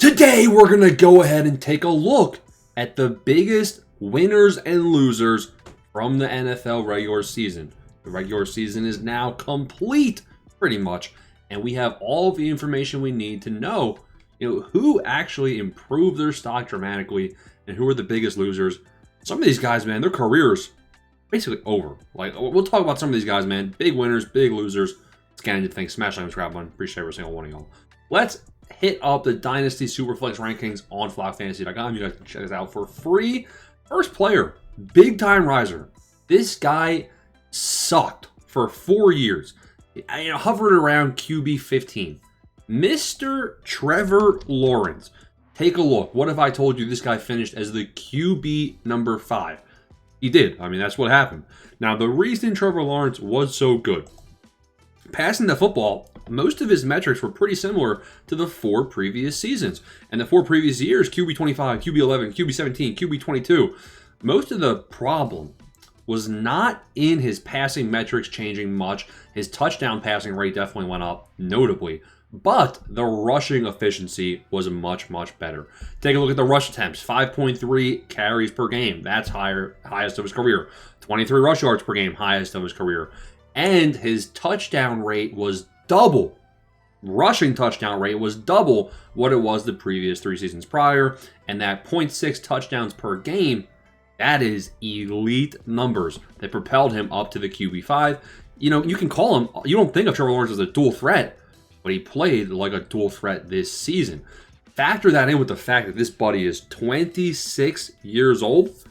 Today, we're going to go ahead and take a look at the biggest winners and losers from the NFL regular season. The regular season is now complete, pretty much, and we have all the information we need to know, who actually improved their stock dramatically and who are the biggest losers. Some of these guys, man, their careers basically over. Like, we'll talk about some of these guys, man. Big winners, big losers. Let's get into things. Smash like and subscribe button. Appreciate every single one of y'all. Let's hit up the Dynasty Superflex rankings on FlockFantasy.com. You guys can check this out for free. First player, big time riser. This guy sucked for 4 years. Hovered around QB 15. Mr. Trevor Lawrence. Take a look. What if I told you this guy finished as the QB number 5? He did. I mean, that's what happened. Now, the reason Trevor Lawrence was so good, passing the football, most of his metrics were pretty similar to the 4 previous seasons. And the 4 previous years, QB 25, QB 11, QB 17, QB 22. Most of the problem was not in his passing metrics changing much. His touchdown passing rate definitely went up, notably. But the rushing efficiency was much, much better. Take a look at the rush attempts. 5.3 carries per game. That's highest of his career. 23 rush yards per game, highest of his career. And his touchdown rate was double. Rushing touchdown rate was double what it was the previous 3 seasons prior. And that 0.6 touchdowns per game, that is elite numbers that propelled him up to the QB5. You can call him, you don't think of Trevor Lawrence as a dual threat, but he played like a dual threat this season. Factor that in with the fact that this buddy is 26 years old.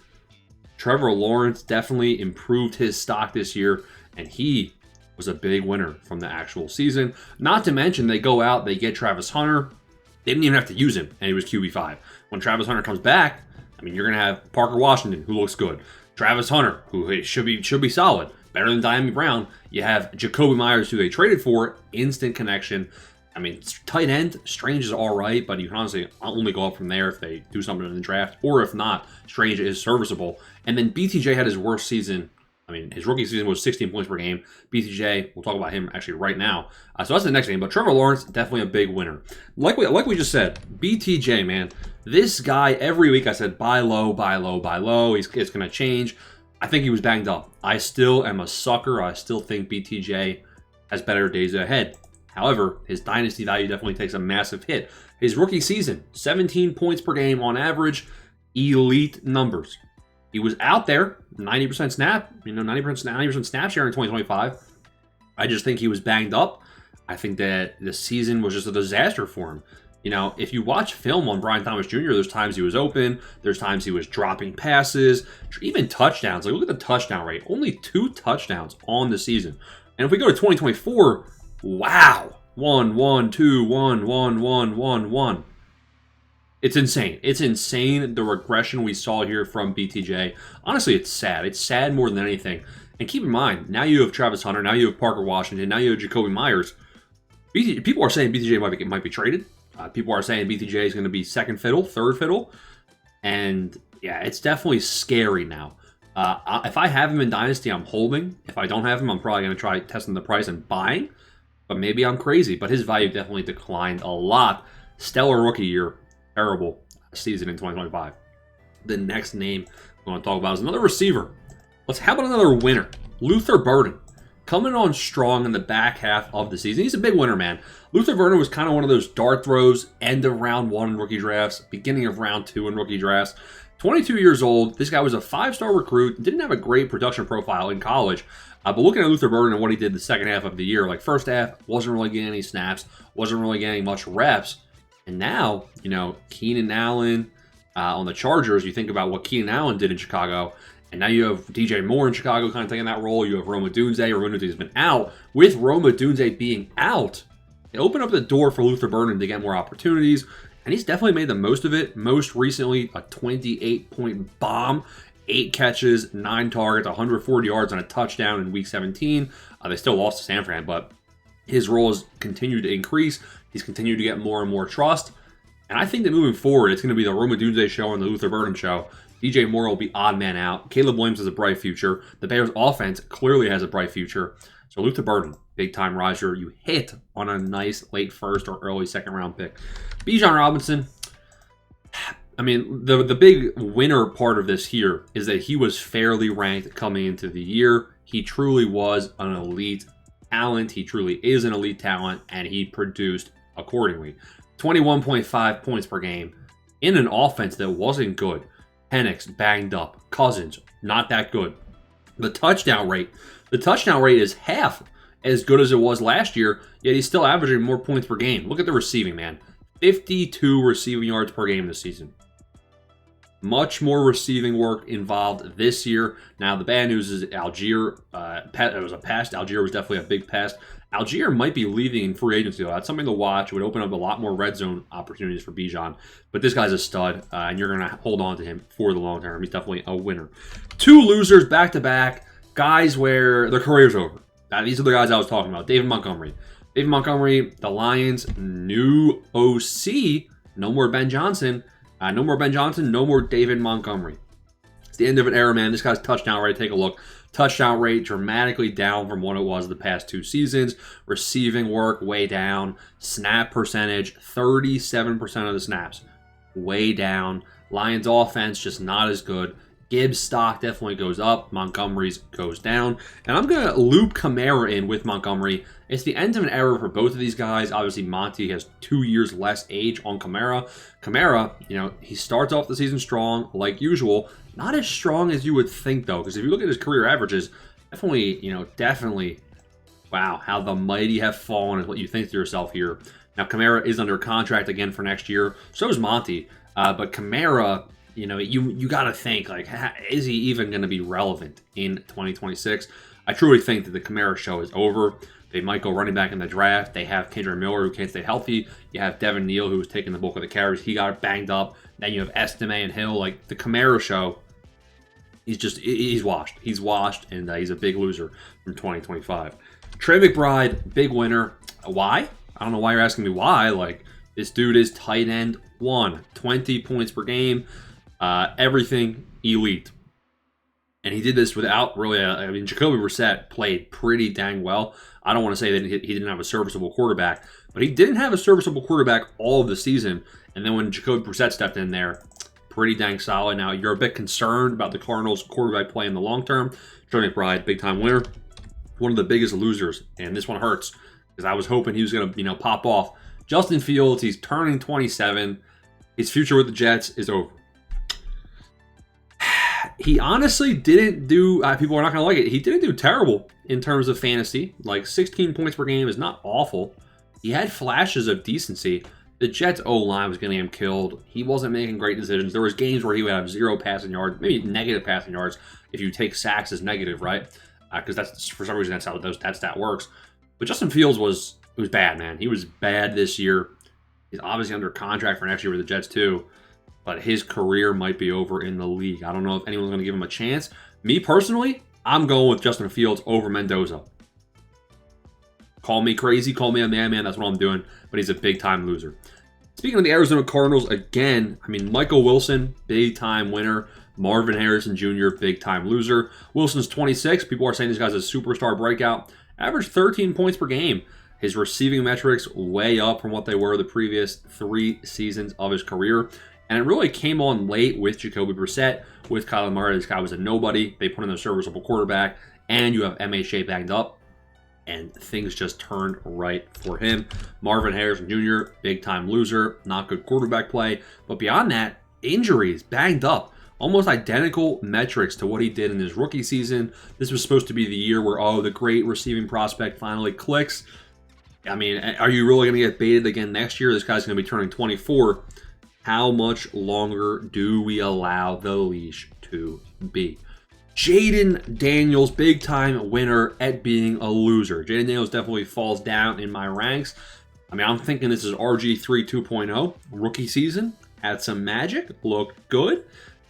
Trevor Lawrence definitely improved his stock this year, and he was a big winner from the actual season. Not to mention, they go out, they get Travis Hunter. They didn't even have to use him, and he was QB5. When Travis Hunter comes back, you're going to have Parker Washington, who looks good. Travis Hunter, who should be solid. Better than Diami Brown. You have Jacoby Myers, who they traded for. Instant connection. Tight end, Strange is all right, but you can honestly only go up from there if they do something in the draft. Or if not, Strange is serviceable. And then BTJ had his worst season. His rookie season was 16 points per game. BTJ, we'll talk about him actually right now. So that's the next game. But Trevor Lawrence, definitely a big winner. Like we just said, BTJ, man. This guy, every week I said, buy low, buy low, buy low. It's going to change. I think he was banged up. I still am a sucker. I still think BTJ has better days ahead. However, his dynasty value definitely takes a massive hit. His rookie season, 17 points per game on average. Elite numbers. He was out there, 90% snap, 90% snap share in 2025. I just think he was banged up. I think that the season was just a disaster for him. If you watch film on Brian Thomas Jr., there's times he was open, there's times he was dropping passes, even touchdowns. Look at the touchdown rate. Only 2 touchdowns on the season. And if we go to 2024, wow. 1, 1, 2, 1, 1, 1, 1, 1. It's insane. It's insane, the regression we saw here from BTJ. Honestly, it's sad. It's sad more than anything. And keep in mind, now you have Travis Hunter, now you have Parker Washington, now you have Jacoby Myers. People are saying BTJ might be traded. People are saying BTJ is going to be second fiddle, third fiddle. And yeah, it's definitely scary now. If I have him in Dynasty, I'm holding. If I don't have him, I'm probably going to try testing the price and buying. But maybe I'm crazy. But his value definitely declined a lot. Stellar rookie year. Terrible season in 2025. The next name we want to talk about is another receiver. How about another winner? Luther Burden. Coming on strong in the back half of the season. He's a big winner, man. Luther Burden was kind of one of those dart throws, end of round 1 in rookie drafts, beginning of round 2 in rookie drafts. 22 years old. This guy was a 5-star recruit. Didn't have a great production profile in college. But looking at Luther Burden and what he did the second half of the year, first half, wasn't really getting any snaps, wasn't really getting much reps. And now, Keenan Allen on the Chargers, you think about what Keenan Allen did in Chicago. And now you have DJ Moore in Chicago kind of taking that role. You have Rome Odunze. Rome Odunze has been out. With Rome Odunze being out, it opened up the door for Luther Burden to get more opportunities. And he's definitely made the most of it. Most recently, a 28-point bomb. 8 catches, 9 targets, 140 yards, and a touchdown in Week 17. They still lost to San Fran, but his role has continued to increase. He's continued to get more and more trust. And I think that moving forward, it's going to be the Rome Odunze show and the Luther Burden show. DJ Moore will be odd man out. Caleb Williams has a bright future. The Bears offense clearly has a bright future. So Luther Burden, big time riser. You hit on a nice late first or early second round pick. Bijan Robinson, I mean, the big winner part of this here is that he was fairly ranked coming into the year. He truly was an elite talent. He truly is an elite talent, and he produced accordingly. 21.5 points per game in an offense that wasn't good. Penix banged up. Cousins, not that good. The touchdown rate is half as good as it was last year, yet he's still averaging more points per game. Look at the receiving, man. 52 receiving yards per game this season. Much more receiving work involved this year. Now, the bad news is Algier, it was a pest. Algier was definitely a big pest. Algier might be leaving in free agency, though. That's something to watch. It would open up a lot more red zone opportunities for Bijan. But this guy's a stud, and you're going to hold on to him for the long term. He's definitely a winner. 2 losers back-to-back, guys where their career's over. These are the guys I was talking about. David Montgomery. David Montgomery, the Lions' new OC. No more Ben Johnson. No more Ben Johnson. No more David Montgomery. It's the end of an era, man. This guy's touchdown rate, take a look. Touchdown rate dramatically down from what it was the past 2 seasons. Receiving work way down. Snap percentage, 37% of the snaps. Way down. Lions offense just not as good. Gibbs' stock definitely goes up. Montgomery's goes down. And I'm going to loop Kamara in with Montgomery. It's the end of an era for both of these guys. Obviously, Monty has 2 years less age on Kamara. Kamara, he starts off the season strong, like usual. Not as strong as you would think, though, because if you look at his career averages, definitely, wow, how the mighty have fallen is what you think to yourself here. Now, Kamara is under contract again for next year. So is Monty. But Kamara, you got to think, is he even going to be relevant in 2026? I truly think that the Kamara show is over. They might go running back in the draft. They have Kendra Miller, who can't stay healthy. You have Devin Neal, who's taking the bulk of the carries. He got banged up. Then you have Estime and Hill. The Kamara show, he's washed. He's washed, and he's a big loser from 2025. Trey McBride, big winner. Why? I don't know why you're asking me why. This dude is tight end 1, 20 points per game. Everything elite. And he did this without really, Jacoby Brissett played pretty dang well. I don't want to say that he didn't have a serviceable quarterback, but he didn't have a serviceable quarterback all of the season. And then when Jacoby Brissett stepped in there, pretty dang solid. Now, you're a bit concerned about the Cardinals' quarterback play in the long term. Trey McBride, big-time winner. One of the biggest losers, and this one hurts because I was hoping he was going to, pop off. Justin Fields, he's turning 27. His future with the Jets is over. He honestly didn't do, people are not going to like it, he didn't do terrible in terms of fantasy. 16 points per game is not awful. He had flashes of decency. The Jets' O-line was getting him killed. He wasn't making great decisions. There was games where he would have 0 passing yards, maybe negative passing yards if you take sacks as negative, right? Because that's, for some reason, that's how that stat works. But Justin Fields was bad, man. He was bad this year. He's obviously under contract for next year with the Jets, too. But his career might be over in the league. I don't know if anyone's going to give him a chance. Me, personally, I'm going with Justin Fields over Mendoza. Call me crazy, call me a madman, that's what I'm doing. But he's a big-time loser. Speaking of the Arizona Cardinals, again, Michael Wilson, big-time winner. Marvin Harrison Jr., big-time loser. Wilson's 26. People are saying this guy's a superstar breakout. Averaged 13 points per game. His receiving metrics way up from what they were the previous 3 seasons of his career. And it really came on late with Jacoby Brissett, with Kyler Murray. This guy was a nobody. They put in a serviceable quarterback, and you have MHA banged up, and things just turned right for him. Marvin Harrison Jr., big-time loser, not good quarterback play. But beyond that, injuries, banged up. Almost identical metrics to what he did in his rookie season. This was supposed to be the year where, the great receiving prospect finally clicks. Are you really going to get baited again next year? This guy's going to be turning 24. How much longer do we allow the leash to be? Jaden Daniels, big-time winner at being a loser. Jaden Daniels definitely falls down in my ranks. I'm thinking this is RG3 2.0. Rookie season, had some magic, looked good.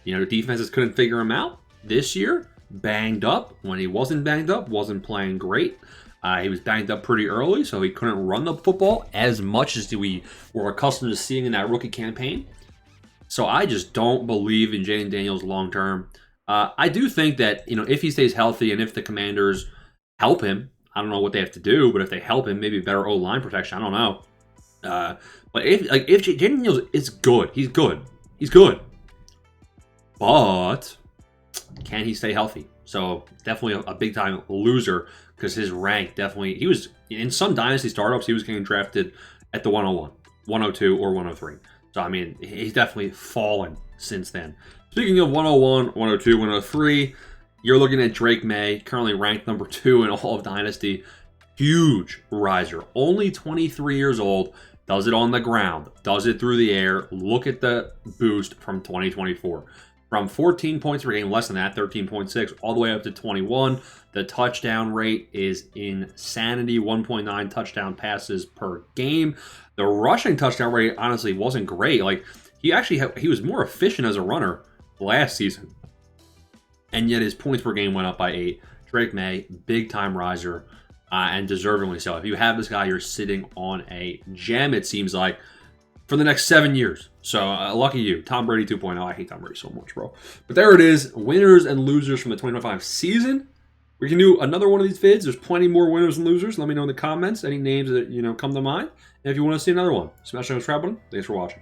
The defenses couldn't figure him out. This year, banged up. When he wasn't banged up, wasn't playing great. He was banged up pretty early, so he couldn't run the football as much as we were accustomed to seeing in that rookie campaign. So I just don't believe in Jaden Daniels long term. I do think that, if he stays healthy and if the Commanders help him, I don't know what they have to do, but if they help him, maybe better O-line protection, I don't know. But if Jaden Daniels is good, he's good. He's good. but can he stay healthy? So definitely a big time loser because his rank definitely, he was in some dynasty startups, he was getting drafted at the 101, 102, or 103. So I mean, he's definitely fallen since then. Speaking of 101, 102, 103, you're looking at Drake May, currently ranked number 2 in all of Dynasty. Huge riser. Only 23 years old. Does it on the ground. Does it through the air. Look at the boost from 2024. From 14 points per game, less than that, 13.6, all the way up to 21. The touchdown rate is insanity. 1.9 touchdown passes per game. The rushing touchdown rate, honestly, wasn't great. Like, he was more efficient as a runner last season. And yet his points per game went up by 8. Drake May, big-time riser, and deservingly so. If you have this guy, you're sitting on a gem, it seems like, for the next 7 years. So, lucky you. Tom Brady 2.0. I hate Tom Brady so much, bro. But there it is. Winners and losers from the 2025 season. We can do another one of these vids. There's plenty more winners and losers. Let me know in the comments any names that, come to mind. And if you want to see another one, smash that subscribe button. Thanks for watching.